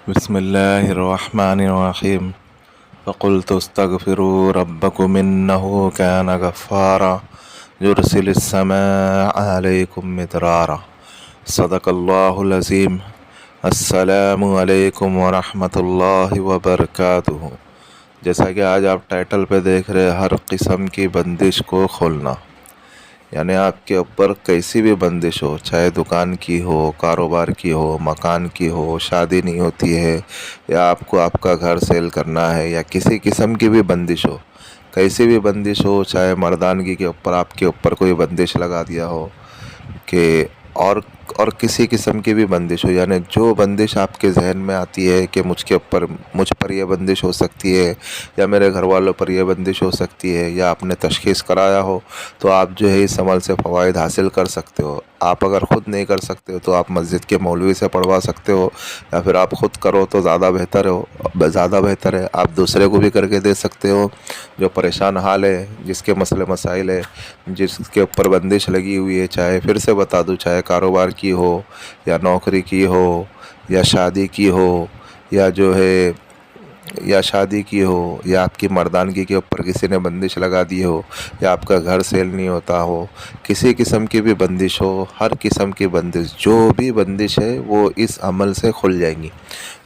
बिस्मिल्लाहिर्रहमानिर्रहीम फ़क़ुल्तु अस्तग़फ़िरू रब्बकुम इन्नहु कान गफ़्फ़ारा युरसिलिस्समाअ अलैकुम मिदरारा। सदक़ल्लाहुल अज़ीम। अस्सलामु अलैकुम वरहमतुल्लाहि वबरकातुहू। जैसा कि आज आप टाइटल पे देख रहे हैं, हर किस्म की बंदिश को खोलना, यानी आपके ऊपर कैसी भी बंदिश हो, चाहे दुकान की हो, कारोबार की हो, मकान की हो, शादी नहीं होती है, या आपको आपका घर सेल करना है, या किसी किस्म की भी बंदिश हो, कैसी भी बंदिश हो, चाहे मर्दानगी के ऊपर आपके ऊपर कोई बंदिश लगा दिया हो कि और किसी किस्म की भी बंदिश हो, यानी जो बंदिश आपके जहन में आती है कि मुझ पर यह बंदिश हो सकती है, या मेरे घर वालों पर यह बंदिश हो सकती है, या आपने तशख़ीस कराया हो, तो आप जो है इस अमल से फ़वाइद हासिल कर सकते हो। आप अगर ख़ुद नहीं कर सकते हो तो आप मस्जिद के मौलवी से पढ़वा सकते हो, या फिर आप ख़ुद करो तो ज़्यादा बेहतर है। आप दूसरे को भी करके दे सकते हो जो परेशान हाल है, जिसके मसले मसाइल है, जिसके ऊपर बंदिश लगी हुई है। चाहे फिर से बता दूँ, चाहे कारोबार की हो, या नौकरी की हो, या शादी की हो, या जो है या शादी की हो, या आपकी मर्दानगी के ऊपर किसी ने बंदिश लगा दी हो, या आपका घर सेल नहीं होता हो, किसी किस्म की भी बंदिश हो, हर किस्म की बंदिश, जो भी बंदिश है वो इस अमल से खुल जाएंगी।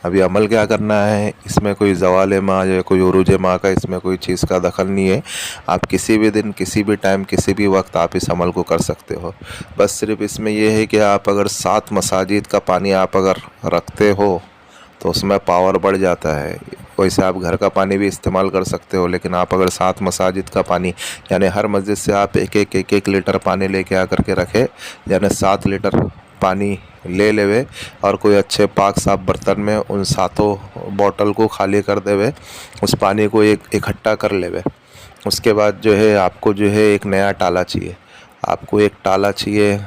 अभी अमल क्या करना है, इसमें कोई ज़वाल माह या कोई उरूज माह का इसमें कोई चीज़ का दखल नहीं है। आप किसी भी दिन, किसी भी टाइम, किसी भी वक्त आप इस अमल को कर सकते हो। बस सिर्फ इसमें यह है कि आप अगर 7 मसाजिद का पानी आप अगर रखते हो तो उसमें पावर बढ़ जाता है। वैसे आप घर का पानी भी इस्तेमाल कर सकते हो, लेकिन आप अगर 7 मसाजिद का पानी, यानी हर मस्जिद से आप एक लीटर पानी लेके आकर के रखे, यानी 7 लीटर पानी ले लेवे, और कोई अच्छे पाक साफ बर्तन में उन 7 बोतल को खाली कर देवे, उस पानी को इकट्ठा कर लेवे। उसके बाद जो है आपको जो है एक नया टाला चाहिए। आपको एक टाला चाहिए,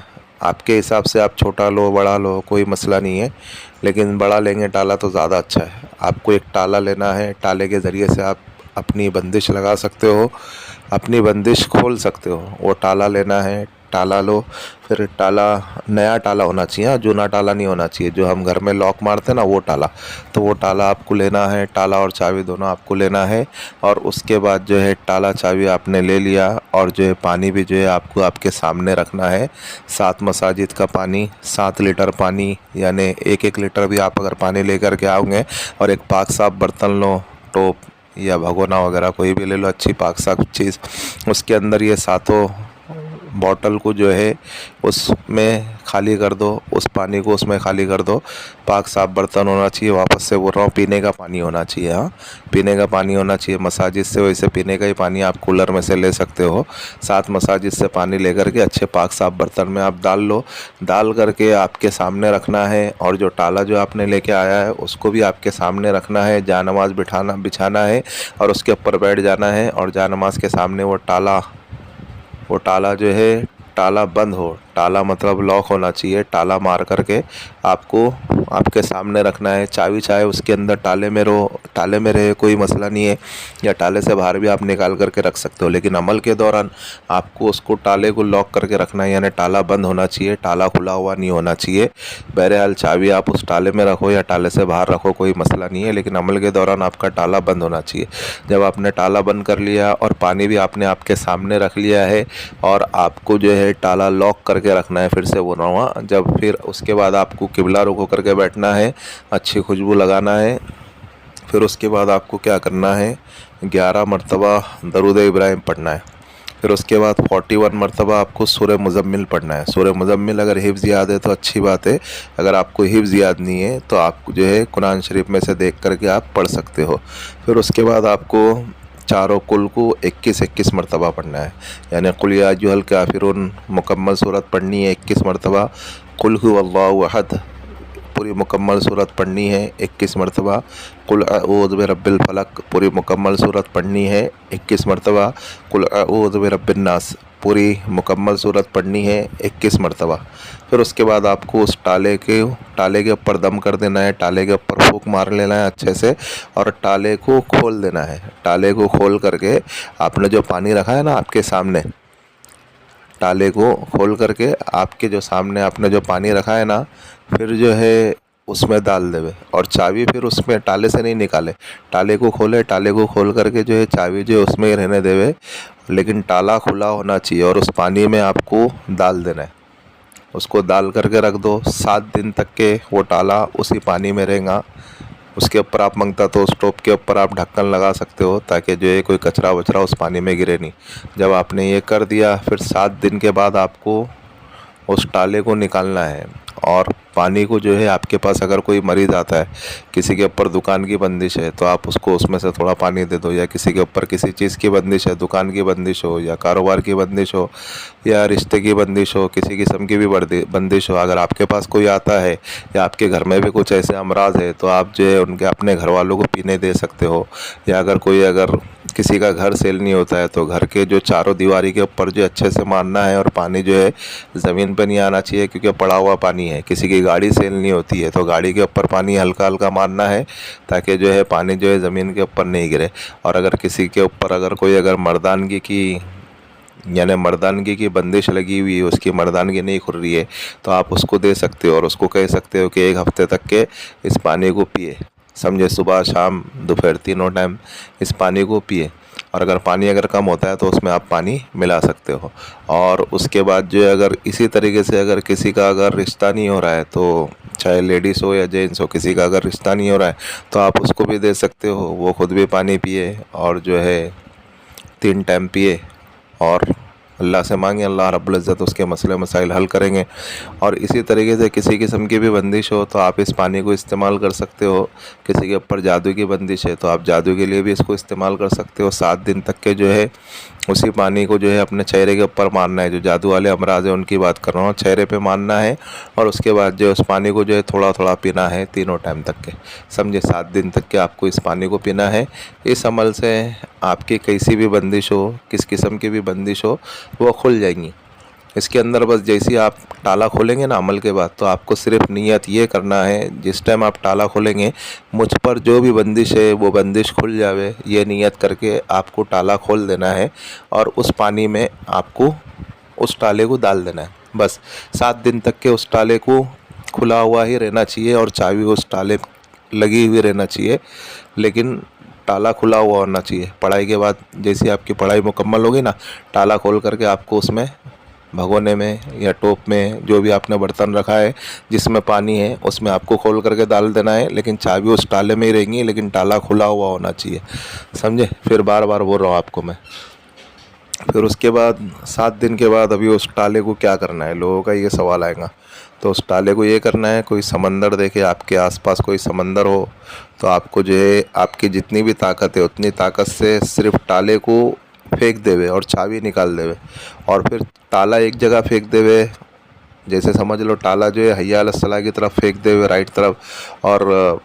आपके हिसाब से आप छोटा लो बड़ा लो, कोई मसला नहीं है, लेकिन बड़ा लेंगे टाला तो ज़्यादा अच्छा है। आपको एक टाला लेना है, टाले के ज़रिए से आप अपनी बंदिश लगा सकते हो, अपनी बंदिश खोल सकते हो। वो टाला लेना है, टाला लो, फिर टाला नया टाला होना चाहिए, जूना टाला नहीं होना चाहिए, जो हम घर में लॉक मारते हैं ना वो टाला। तो वो टाला आपको लेना है, टाला और चाबी दोनों आपको लेना है। और उसके बाद जो है टाला चाबी आपने ले लिया, और जो है पानी भी जो है आपको आपके सामने रखना है। 7 मसाजिद का पानी, 7 लीटर पानी, यानी एक लीटर भी आप अगर पानी लेकर के आओगे, और एक पाक साफ बर्तन लो, टोप या भगोना वगैरह कोई भी ले लो, अच्छी पाक साफ चीज़, उसके अंदर ये 7 बॉटल को जो है उसमें खाली कर दो, उस पानी को उसमें खाली कर दो। पाक साफ बर्तन होना चाहिए, वापस से बोल रहा हूँ, पीने का पानी होना चाहिए। हाँ, पीने का पानी होना चाहिए मसाजिद से। वैसे पीने का ही पानी आप कूलर में से ले सकते हो। 7 मसाजिद से पानी लेकर के अच्छे पाक साफ बर्तन में आप डाल लो, डाल करके आपके सामने रखना है। और जो टाला जो आपने लेके आया है उसको भी आपके सामने रखना है, जानमाज़ बिछाना है, और उसके ऊपर बैठ जाना है, और जानमाज़ के सामने वो टाला जो है, टाला बंद हो, टाला मतलब लॉक होना चाहिए, टाला मार करके आपको आपके सामने रखना है। चाबी चाहे उसके अंदर टाले में रहे, कोई मसला नहीं है, या टाले से बाहर भी आप निकाल करके रख सकते हो, लेकिन अमल के दौरान आपको उसको टाले को लॉक करके रखना है, यानी टाला बंद होना चाहिए, टाला खुला हुआ नहीं होना चाहिए। बहरहाल चाबी आप उस टाले में रखो या टाले से बाहर रखो, कोई मसला नहीं है, लेकिन अमल के दौरान आपका टाला बंद होना चाहिए। जब आपने टाला बंद कर लिया और पानी भी आपने आपके सामने रख लिया है, और आपको जो है टाला लॉक करके रखना है, फिर से बोल रहा हूँ, जब फिर उसके बाद आपको किबला रुख करके बैठना है, अच्छी खुशबू लगाना है। फिर उसके बाद आपको क्या करना है, 11 मरतबा दरूद इब्राहिम पढ़ना है। फिर उसके बाद 41 मरतबा आपको सूरह मुज़म्मिल पढ़ना है। सूरह मुज़म्मिल अगर हिफ्ज़ याद है तो अच्छी बात है, अगर आपको हिफ्ज़ याद नहीं है तो आप जो है कुरान शरीफ में से देख करके आप पढ़ सकते हो। फिर उसके बाद आपको चारों कुल को 21 मरतबा पढ़ना है, यानी कुल या अय्युहल काफिरून मुकम्मल सूरत पढ़नी है 21 मरतबा। कुल हुवल्लाहु अहद पूरी मुकम्मल सूरत पढ़नी है 21 मरतबा। कुल अऊज़ु बिरब्बिल फलक पूरी मुकम्मल सूरत पढ़नी है 21 मरतबा। कुल अऊज़ु बिरब्बिन नास पूरी मुकम्मल सूरत पढ़नी है 21 मरतबा। फिर उसके बाद आपको उस टाले के ऊपर दम कर देना है, टाले के ऊपर फूंक मार लेना है अच्छे से, और टाले को खोल देना है। टाले को खोल करके आपने जो पानी रखा है ना आपके सामने, टाले को खोल करके आपके जो सामने आपने जो पानी रखा है ना, फिर जो है उसमें डाल देवे और चाबी फिर उसमें ताले से नहीं निकाले, ताले को खोले, ताले को खोल करके जो है चाबी जो है उसमें ही रहने देवे, लेकिन ताला खुला होना चाहिए और उस पानी में आपको डाल देना है। उसको डाल करके रख दो 7 दिन तक के, वो ताला उसी पानी में रहेगा। उसके ऊपर आप मांगता तो स्टोव के ऊपर आप ढक्कन लगा सकते हो ताकि जो है कोई कचरा वचरा उस पानी में गिरे नहीं। जब आपने ये कर दिया फिर 7 दिन के बाद आपको उस ताले को निकालना है और पानी को जो है आपके पास अगर कोई मरीज़ आता है, किसी के ऊपर दुकान की बंदिश है तो आप उसको उसमें से थोड़ा पानी दे दो, या किसी के ऊपर किसी चीज़ की बंदिश है, दुकान की बंदिश हो या कारोबार की बंदिश हो या रिश्ते की बंदिश हो, किसी किस्म की भी बंदिश हो, अगर आपके पास कोई आता है या आपके घर में भी कुछ ऐसे अमराज है तो आप जो है उनके अपने घर वालों को पीने दे सकते हो। या अगर किसी का घर सेल नहीं होता है तो घर के जो चारों दीवारी के ऊपर जो अच्छे से मारना है और पानी जो है ज़मीन पर नहीं आना चाहिए, क्योंकि पड़ा हुआ पानी है। किसी की गाड़ी सेल नहीं होती है तो गाड़ी के ऊपर पानी हल्का हल्का मारना है ताकि जो है पानी जो है ज़मीन के ऊपर नहीं गिरे। और अगर किसी के ऊपर अगर मर्दानगी की बंदिश लगी हुई है, उसकी मर्दानगी नहीं खुल रही है, तो आप उसको दे सकते हो और उसको कह सकते हो कि 1 हफ्ते तक के इस पानी को पिए, समझे, सुबह शाम दोपहर तीनों टाइम इस पानी को पिए। और अगर पानी कम होता है तो उसमें आप पानी मिला सकते हो। और उसके बाद जो है अगर इसी तरीके से अगर किसी का अगर रिश्ता नहीं हो रहा है, तो चाहे लेडीज़ हो या जेंट्स हो, किसी का अगर रिश्ता नहीं हो रहा है तो आप उसको भी दे सकते हो, वो खुद भी पानी पिए और जो है 3 टाइम पिए और अल्लाह से मांगे, अल्लाह रब्बुल इज़्ज़त उसके मसले मसाइल हल करेंगे। और इसी तरीके से किसी किस्म की भी बंदिश हो तो आप इस पानी को इस्तेमाल कर सकते हो। किसी के ऊपर जादू की बंदिश है तो आप जादू के लिए भी इसको इस्तेमाल कर सकते हो। 7 दिन तक के जो है उसी पानी को जो है अपने चेहरे के ऊपर मारना है। जो जादू वाले अमराज है उनकी बात कर रहा हूँ, चेहरे पे मारना है और उसके बाद जो उस पानी को जो है थोड़ा थोड़ा पीना है तीनों टाइम तक के, समझे। 7 दिन तक के आपको इस पानी को पीना है। इस अमल से आपकी कैसी भी बंदिश हो, किस किस्म की भी बंदिश हो, वो खुल जाएंगी। इसके अंदर बस जैसे ही आप ताला खोलेंगे ना अमल के बाद, तो आपको सिर्फ नियत ये करना है, जिस टाइम आप ताला खोलेंगे मुझ पर जो भी बंदिश है वो बंदिश खुल जावे, ये नियत करके आपको ताला खोल देना है और उस पानी में आपको उस ताले को डाल देना है। बस 7 दिन तक के उस ताले को खुला हुआ ही रहना चाहिए और चाबी उस ताले लगी हुई रहना चाहिए, लेकिन ताला खुला हुआ होना चाहिए। पढ़ाई के बाद जैसे आपकी पढ़ाई मुकम्मल होगी ना, ताला खोल करके आपको उसमें भगोने में या टोप में जो भी आपने बर्तन रखा है जिसमें पानी है उसमें आपको खोल करके डाल देना है, लेकिन चाबी उस ताले में ही रहेंगी, लेकिन ताला खुला हुआ होना चाहिए, समझे। फिर बार बार बोल रहा हूँ आपको मैं। फिर उसके बाद 7 दिन के बाद अभी उस ताले को क्या करना है, लोगों का ये सवाल आएगा। तो उस ताले को ये करना है, कोई समंदर देखे आपके आसपास कोई समंदर हो तो आपको जो है आपकी जितनी भी ताकत है उतनी ताकत से सिर्फ ताले को फेंक देवे और चाबी निकाल देवे। और फिर ताला एक जगह फेंक देवे, जैसे समझ लो ताला जो है हय्या अलस सलाह की तरफ फेंक देवे राइट तरफ, और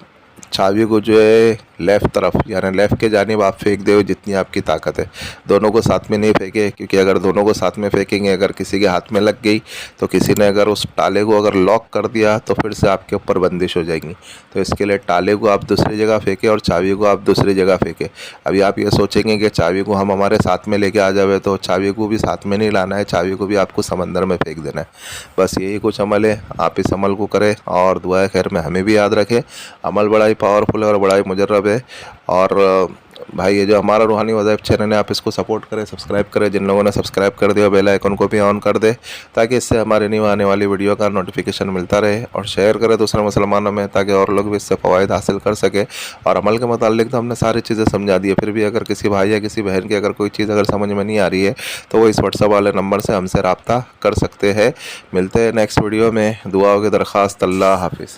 चाबी को जो है लेफ़्ट तरफ यानी लेफ़्ट के जानिब आप फेंक दो जितनी आपकी ताकत है। दोनों को साथ में नहीं फेंके, क्योंकि अगर दोनों को साथ में फेंकेंगे, अगर किसी के हाथ में लग गई तो किसी ने अगर उस ताले को अगर लॉक कर दिया तो फिर से आपके ऊपर बंदिश हो जाएगी। तो इसके लिए ताले को आप दूसरी जगह फेंके और चाबी को आप दूसरी जगह फेंके। अभी आप ये सोचेंगे कि चाबी को हम हमारे साथ में लेके आ जावे, तो चाबी को भी साथ में नहीं लाना है, चाबी को भी आपको समंदर में फेंक देना है। बस यही कुछ अमल है, आप इस अमल को करें और दुआ खैर में हमें भी याद रखें। अमल बड़ा ही पावरफुल है और बड़ा ही मुजर्रब है। और भाई ये जो हमारा रूहानी वज़ाइफ चैनल है आप इसको सपोर्ट करें, सब्सक्राइब करें। जिन लोगों ने सब्सक्राइब कर दिया बेल आइकन को भी ऑन कर दे ताकि इससे हमारे न्यू आने वाली वीडियो का नोटिफिकेशन मिलता रहे। और शेयर करें दूसरे मुसलमानों में ताकि और लोग भी इससे फ़वाइद हासिल कर सके। और अमल के मुतालिक तो हमने सारी चीज़ें समझा दी है, फिर भी अगर किसी भाई या किसी बहन की अगर कोई चीज़ अगर समझ में नहीं आ रही है तो वो इस व्हाट्सएप वाले नंबर से हमसे रब्ता कर सकते हैं। मिलते हैं नेक्स्ट वीडियो में। दुआओं की दरख्वास्त। अल्लाह हाफिज़।